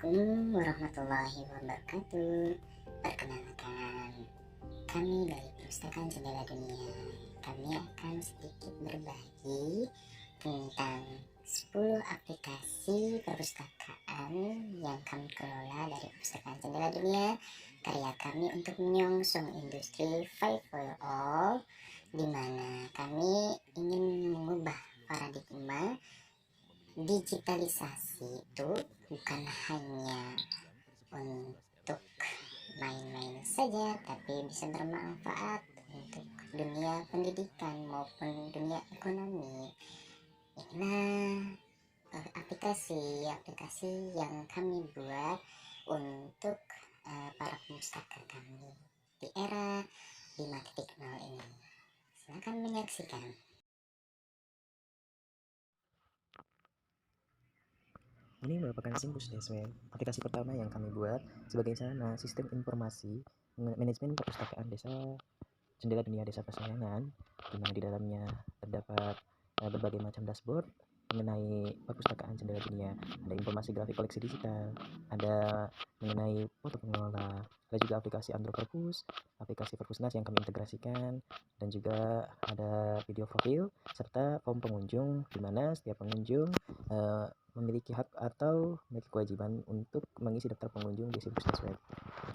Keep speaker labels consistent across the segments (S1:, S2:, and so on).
S1: Assalamualaikum warahmatullahi wabarakatuh. Perkenalkan, kami dari Perpustakaan Jendela Dunia. Kami akan sedikit berbagi tentang 10 aplikasi perpustakaan yang kami kelola dari Perpustakaan Jendela Dunia. Karya kami untuk menyongsong industri 5 for all, di mana kami ingin mengubah paradigma digitalisasi itu bukan hanya untuk main-main saja, tapi bisa bermanfaat untuk dunia pendidikan maupun dunia ekonomi. Inilah aplikasi yang kami buat untuk para pemustaka kami di era 5.0 ini. Silakan menyaksikan.
S2: Ini merupakan Simpus Desweb, aplikasi pertama yang kami buat sebagai sarana sistem informasi manajemen perpustakaan desa Jendela Dunia Desa Pasayangan, di mana di dalamnya terdapat berbagai macam dashboard mengenai perpustakaan Jendela Dunia. Ada informasi grafik koleksi digital, ada mengenai foto pengelola, ada juga aplikasi Android Perpus, aplikasi Perpusnas yang kami integrasikan, dan juga ada video profil serta form pengunjung, di mana setiap pengunjung memiliki hak atau memiliki kewajiban untuk mengisi daftar pengunjung di Simpus Desweb.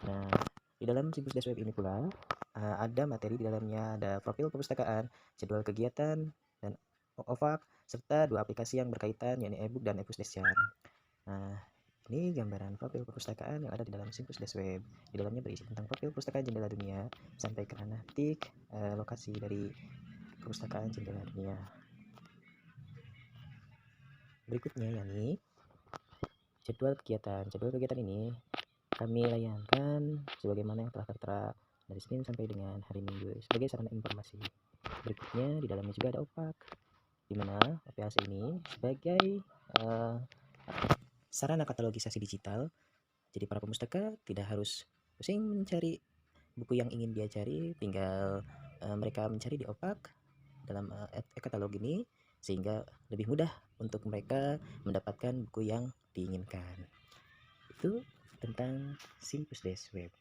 S2: Nah, di dalam Simpus Desweb ini pula ada materi di dalamnya, ada profil perpustakaan, jadwal kegiatan, dan OVAK, serta 2 aplikasi yang berkaitan, yakni e-book dan e-pus Desjar. Nah, ini gambaran profil perpustakaan yang ada di dalam Simpus Desweb. Di dalamnya berisi tentang profil perpustakaan Jendela Dunia sampai ke ranah tik lokasi dari perpustakaan Jendela Dunia. Berikutnya yakni jadwal kegiatan. Jadwal kegiatan ini kami layankan sebagaimana yang telah tertera dari Senin sampai dengan hari Minggu sebagai sarana informasi. Berikutnya di dalamnya juga ada OPAK, di mana OPAC ini sebagai sarana katalogisasi digital. Jadi para pemustaka tidak harus pusing mencari buku yang ingin dia cari, tinggal mereka mencari di OPAK dalam e-katalog ini, sehingga lebih mudah untuk mereka mendapatkan buku yang diinginkan. Itu tentang Simpus Desweb.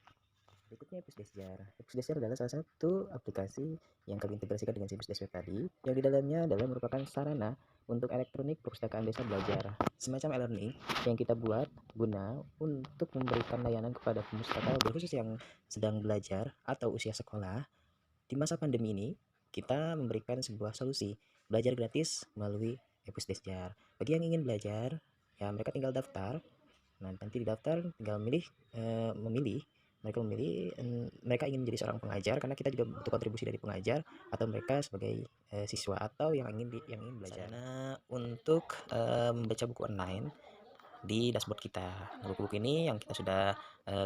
S2: Berikutnya Epus Desjar. Epus Desjar adalah salah satu aplikasi yang kami integrasikan dengan Simpus Desweb tadi, yang di dalamnya adalah merupakan sarana untuk elektronik perpustakaan desa belajar, semacam e-learning yang kita buat guna untuk memberikan layanan kepada pemustaka khusus yang sedang belajar atau usia sekolah. Di masa pandemi ini, kita memberikan sebuah solusi belajar gratis melalui Epus Desjar. Bagi yang ingin belajar, ya mereka tinggal daftar. Nah, nanti di daftar tinggal memilih mereka ingin menjadi seorang pengajar, karena kita juga butuh kontribusi dari pengajar, atau mereka sebagai siswa atau yang ingin belajar. Sarana untuk membaca buku online di dashboard kita. Buku-buku ini yang kita sudah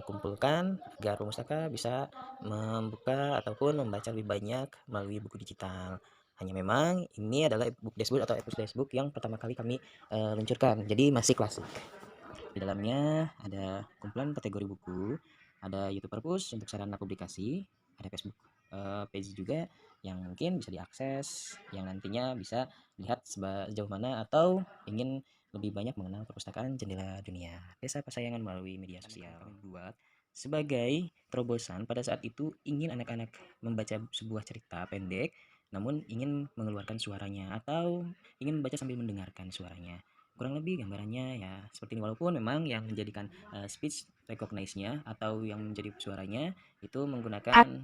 S2: kumpulkan agar pemustaka bisa membuka ataupun membaca lebih banyak melalui buku digital. Hanya memang ini adalah book dashboard atau e-book dashboard yang pertama kali kami luncurkan, jadi masih klasik. Di dalamnya ada kumpulan kategori buku, ada YouTube Perpus untuk sarana publikasi, ada Facebook page juga yang mungkin bisa diakses, yang nantinya bisa lihat sejauh mana atau ingin lebih banyak mengenal perpustakaan Jendela Dunia Desa Pasayangan melalui media sosial. Kami buat sebagai terobosan pada saat itu ingin anak-anak membaca sebuah cerita pendek, namun ingin mengeluarkan suaranya atau ingin membaca sambil mendengarkan suaranya. Kurang lebih gambarannya ya seperti ini, walaupun memang yang menjadikan speech recognize-nya atau yang menjadi suaranya itu menggunakan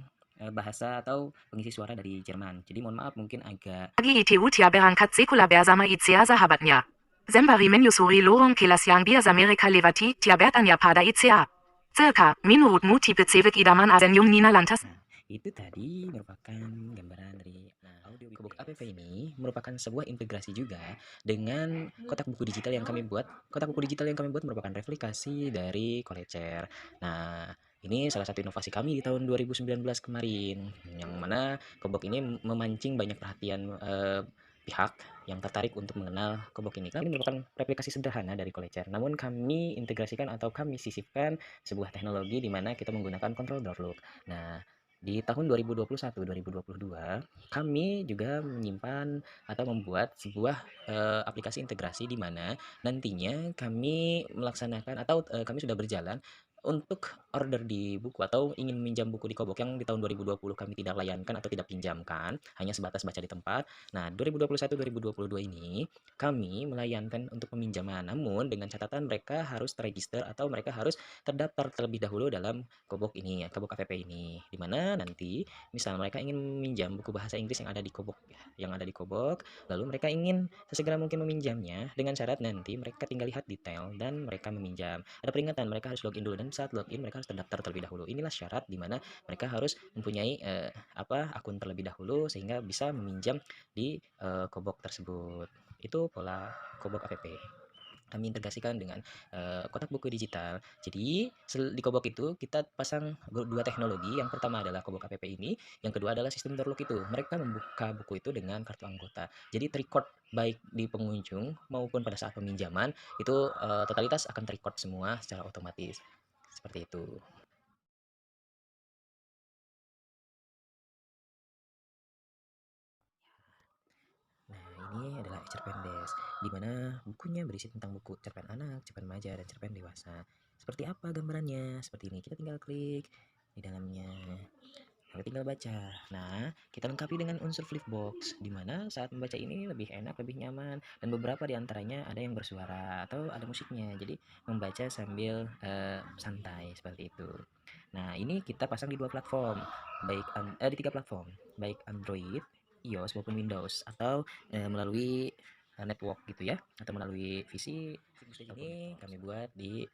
S2: bahasa atau pengisi suara dari Jerman. Jadi mohon maaf mungkin agak
S3: ITU tia berangkat sekula bersama ICA sahabatnya. Zembari menyusuri lorong kelas yang bias Amerika lewati tia bertanya pada ICA. Circa menurut muti becewek idaman asenyum Nina lantas.
S2: Nah, itu tadi merupakan gambaran dari audio Kobook APP ini merupakan sebuah integrasi juga dengan kotak buku digital yang kami buat. Kotak buku digital yang kami buat merupakan replikasi dari Kolecer. Nah, ini salah satu inovasi kami di tahun 2019 kemarin, yang mana Kobook ini memancing banyak perhatian pihak yang tertarik untuk mengenal Kobook ini. Ini merupakan replikasi sederhana dari Kolecer, namun kami integrasikan atau kami sisipkan sebuah teknologi di mana kita menggunakan control door lock. Nah, Di tahun 2021-2022, kami juga menyimpan atau membuat sebuah aplikasi integrasi di mana nantinya kami melaksanakan atau kami sudah berjalan untuk order di buku atau ingin minjam buku di Kobok yang di tahun 2020 kami tidak layankan atau tidak pinjamkan, hanya sebatas baca di tempat. Nah, 2021-2022 ini kami melayankan untuk peminjaman, namun dengan catatan mereka harus terregister atau mereka harus terdaftar terlebih dahulu dalam Kobok ini ya, Kobok KPP ini. Di mana nanti misal mereka ingin meminjam buku bahasa Inggris yang ada di Kobok, lalu mereka ingin sesegera mungkin meminjamnya dengan syarat nanti mereka tinggal lihat detail dan mereka meminjam. Ada peringatan mereka harus login dulu dan saat login mereka harus terdaftar terlebih dahulu. Inilah syarat di mana mereka harus mempunyai akun terlebih dahulu sehingga bisa meminjam di Kobok tersebut. Itu pola Kobok KPP. Kami integrasikan dengan kotak buku digital. Jadi di Kobok itu kita pasang dua teknologi. Yang pertama adalah Kobok KPP ini, yang kedua adalah sistem doorlock itu. Mereka membuka buku itu dengan kartu anggota. Jadi record baik di pengunjung maupun pada saat peminjaman itu totalitas akan record semua secara otomatis. Seperti itu. Nah, ini adalah cerpen Des, di mana bukunya berisi tentang buku cerpen anak, cerpen remaja, dan cerpen dewasa. Seperti apa gambarannya? Seperti ini. Kita tinggal klik di dalamnya. Lalu tinggal baca. Nah, kita lengkapi dengan unsur flipbox, di mana saat membaca ini lebih enak, lebih nyaman, dan beberapa di antaranya ada yang bersuara atau ada musiknya. Jadi membaca sambil santai seperti itu. Nah, ini kita pasang di dua platform, di tiga platform, baik Android, iOS maupun Windows, atau melalui network gitu ya, atau melalui VC. Ini kami buat di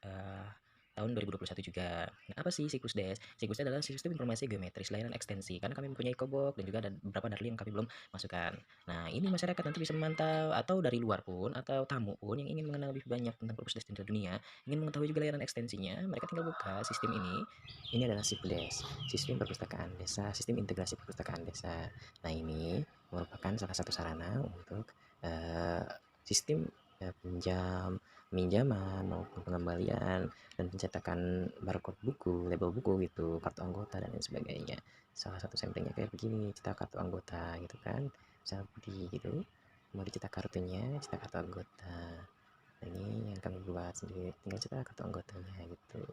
S2: tahun 2021 juga. Nah, apa sih Siklus Des? Siklus Des adalah sistem informasi geometris layanan ekstensi. Karena kami mempunyai Kobok dan juga ada beberapa darling yang kami belum masukkan. Nah, ini masyarakat nanti bisa memantau atau dari luar pun atau tamu pun yang ingin mengenal lebih banyak tentang Perpus Des di dunia, ingin mengetahui juga layanan ekstensinya, mereka tinggal buka sistem ini. Ini adalah Sipdes, Sistem Perpustakaan Desa, Sistem Integrasi Perpustakaan Desa. Nah, ini merupakan salah satu sarana untuk sistem peminjaman maupun pengembalian dan pencetakan barcode buku, label buku gitu, kartu anggota dan lain sebagainya. Salah satu samplingnya kayak begini, cetak kartu anggota gitu kan, seperti gitu. Mau dicetak kartunya, cetak kartu anggota. Nah, ini yang kami buat sendiri, tinggal cetak kartu anggotanya gitu.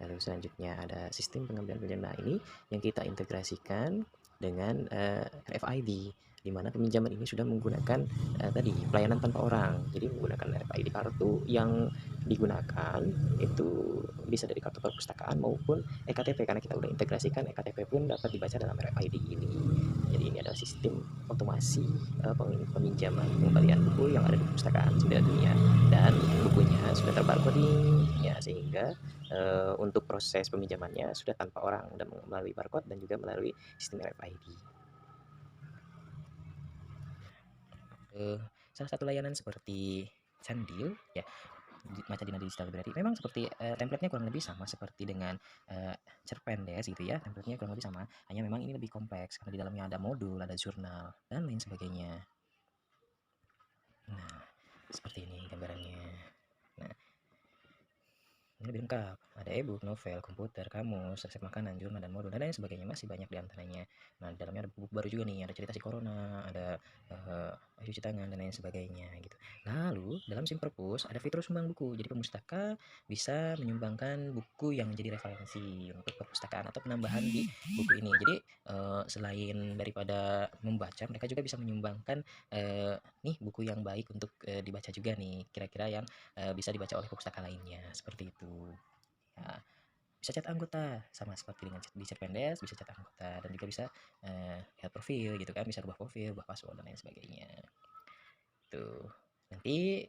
S2: Lalu selanjutnya ada sistem pengambilan pinjaman ini yang kita integrasikan dengan RFID, di mana peminjaman ini sudah menggunakan tadi pelayanan tanpa orang. Jadi menggunakan RFID, kartu yang digunakan itu bisa dari kartu perpustakaan maupun EKTP, karena kita udah integrasikan EKTP pun dapat dibaca dalam RFID ini. Jadi ini adalah sistem otomasi peminjaman pengembalian buku yang ada di perpustakaan sudah dunia, dan bukunya sudah terbarcoding ya, sehingga untuk proses peminjamannya sudah tanpa orang dan melalui barcode dan juga melalui sistem RFID. Salah satu layanan seperti Sandil ya, Maca Dina Digital Library memang seperti template-nya kurang lebih sama seperti dengan cerpen Des gitu ya, template-nya kurang lebih sama, hanya memang ini lebih kompleks karena di dalamnya ada modul, ada jurnal dan lain sebagainya. Nah, seperti ini gambarannya. Nah, ini lebih lengkap, ada e-book, novel, komputer, kamus, resep makanan, jurnal, dan modul, dan lain sebagainya, masih banyak di antaranya. Nah, di dalamnya ada buku baru juga nih, ada cerita si corona, ada cuci tangan, dan lain sebagainya gitu. Lalu, dalam SIM Perpus ada fitur sumbang buku, jadi pemustaka bisa menyumbangkan buku yang menjadi referensi untuk perpustakaan atau penambahan di buku ini. Jadi, selain daripada membaca, mereka juga bisa menyumbangkan nih buku yang baik untuk dibaca juga nih, kira-kira yang bisa dibaca oleh pustaka lainnya, seperti itu ya. Bisa chat anggota sama seperti dengan di Cerpendes, bisa chat anggota dan juga bisa lihat profil gitu kan, bisa rubah profil, rubah password dan lain sebagainya tuh. Nanti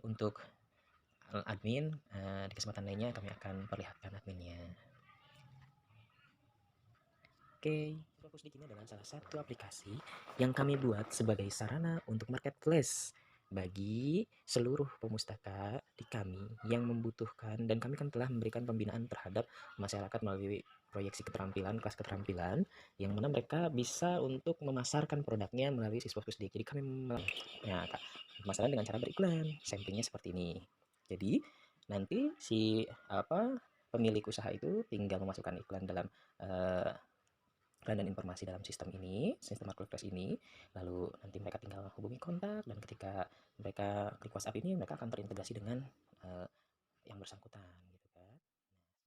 S2: untuk admin di kesempatan lainnya kami akan perlihatkan adminnya. Oke, Perpusdik ini adalah salah satu aplikasi yang kami buat sebagai sarana untuk marketplace bagi seluruh pemustaka di kami yang membutuhkan, dan kami kan telah memberikan pembinaan terhadap masyarakat melalui proyeksi keterampilan, kelas keterampilan, yang mana mereka bisa untuk memasarkan produknya melalui siswa Pusdik. Jadi kami ya, masalah dengan cara beriklan, samplingnya seperti ini. Jadi nanti si pemilik usaha itu tinggal memasukkan iklan dalam dan informasi dalam sistem ini, sistem marketplace ini. Lalu nanti mereka tinggal hubungi kontak, dan ketika mereka klik WhatsApp ini, mereka akan terintegrasi dengan yang bersangkutan.